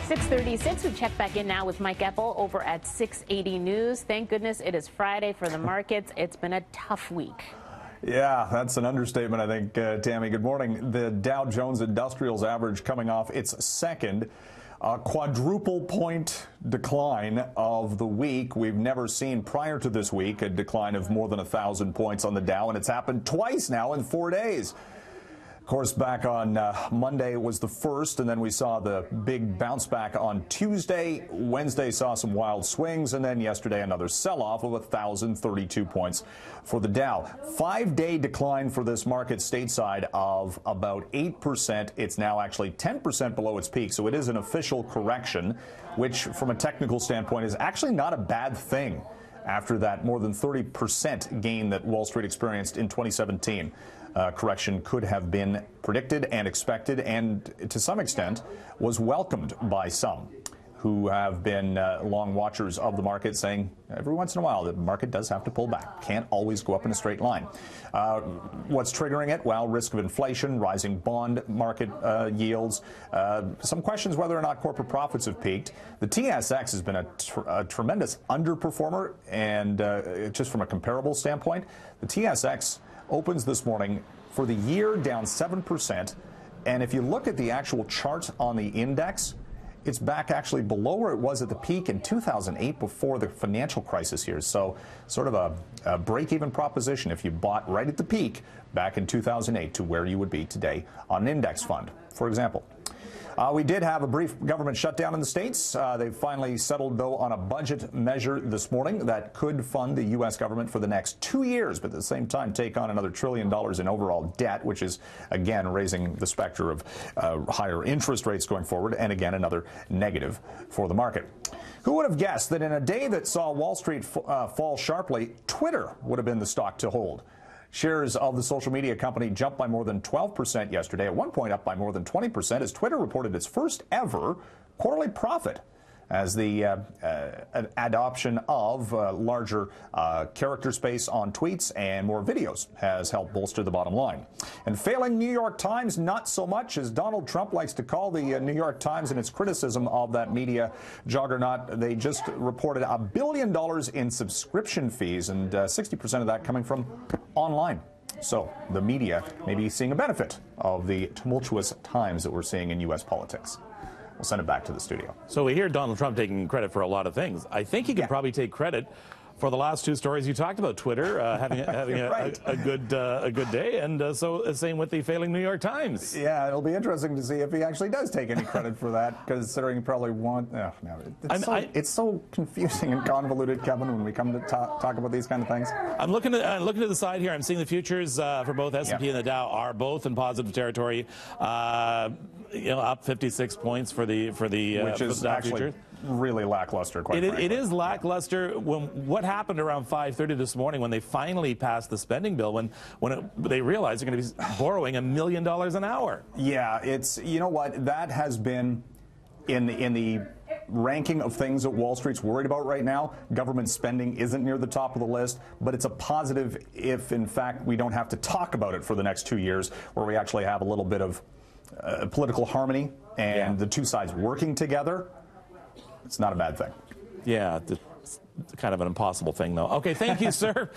6:36. We check back in now with Mike Eppel over at 680 News. Thank goodness it is Friday for the markets. It's been a tough week. Yeah, that's an understatement, I think, Tammy. Good morning. The Dow Jones Industrials average coming off its second quadruple point decline of the week. We've never seen prior to this week a decline of more than 1,000 points on the Dow, and it's happened twice now in 4 days. Of course, back on Monday was the first, and then we saw the big bounce back on Tuesday. Wednesday saw some wild swings, and then yesterday another sell-off of 1,032 points for the Dow. 5-day decline for this market stateside of about 8%. It's now actually 10% below its peak, so it is an official correction, which from a technical standpoint is actually not a bad thing after that more than 30% gain that Wall Street experienced in 2017. Correction could have been predicted and expected, and to some extent was welcomed by some who have been long watchers of the market, saying every once in a while the market does have to pull back. Can't always go up in a straight line. What's triggering it? Well, risk of inflation, rising bond market yields, some questions whether or not corporate profits have peaked. The TSX has been a tremendous underperformer, and just from a comparable standpoint, the TSX opens this morning for the year down 7%. And if you look at the actual chart on the index, it's back actually below where it was at the peak in 2008 before the financial crisis here. So sort of a break-even proposition if you bought right at the peak back in 2008 to where you would be today on an index fund, for example. We did have a brief government shutdown in the States. They finally settled, though, on a budget measure this morning that could fund the U.S. government for the next 2 years, but at the same time take on another $1 trillion in overall debt, which is, again, raising the specter of higher interest rates going forward, and, again, another negative for the market. Who would have guessed that in a day that saw Wall Street fall sharply, Twitter would have been the stock to hold? Shares of the social media company jumped by more than 12% yesterday, at one point up by more than 20%, as Twitter reported its first ever quarterly profit, as the adoption of larger character space on tweets and more videos has helped bolster the bottom line. And failing New York Times, not so much, as Donald Trump likes to call the New York Times in its criticism of that media juggernaut. They just reported $1 billion in subscription fees, and 60% of that coming from online. So the media may be seeing a benefit of the tumultuous times that we're seeing in U.S. politics. We'll send it back to the studio. So we hear Donald Trump taking credit for a lot of things. I think he can probably take credit for the last two stories you talked about. Twitter having right. a good day, and so same with the failing New York Times. Yeah, it'll be interesting to see if he actually does take any credit for that, considering he probably won't. No, it's so confusing and convoluted, Kevin, when we come to talk about these kind of things. I'm looking to the side here. I'm seeing the futures for both S&P and the Dow are both in positive territory. Up 56 points for the which is Dow actually futures. Really lackluster, quite frankly. It is lackluster. What happened around 5:30 this morning when they finally passed the spending bill, when they realized they're going to be borrowing $1 million an hour? Yeah, it's, you know what, that has been in the ranking of things that Wall Street's worried about right now. Government spending isn't near the top of the list, but it's a positive if, in fact, we don't have to talk about it for the next 2 years, where we actually have a little bit of political harmony and the two sides working together. It's not a bad thing. Yeah, it's kind of an impossible thing, though. Okay, thank you, sir.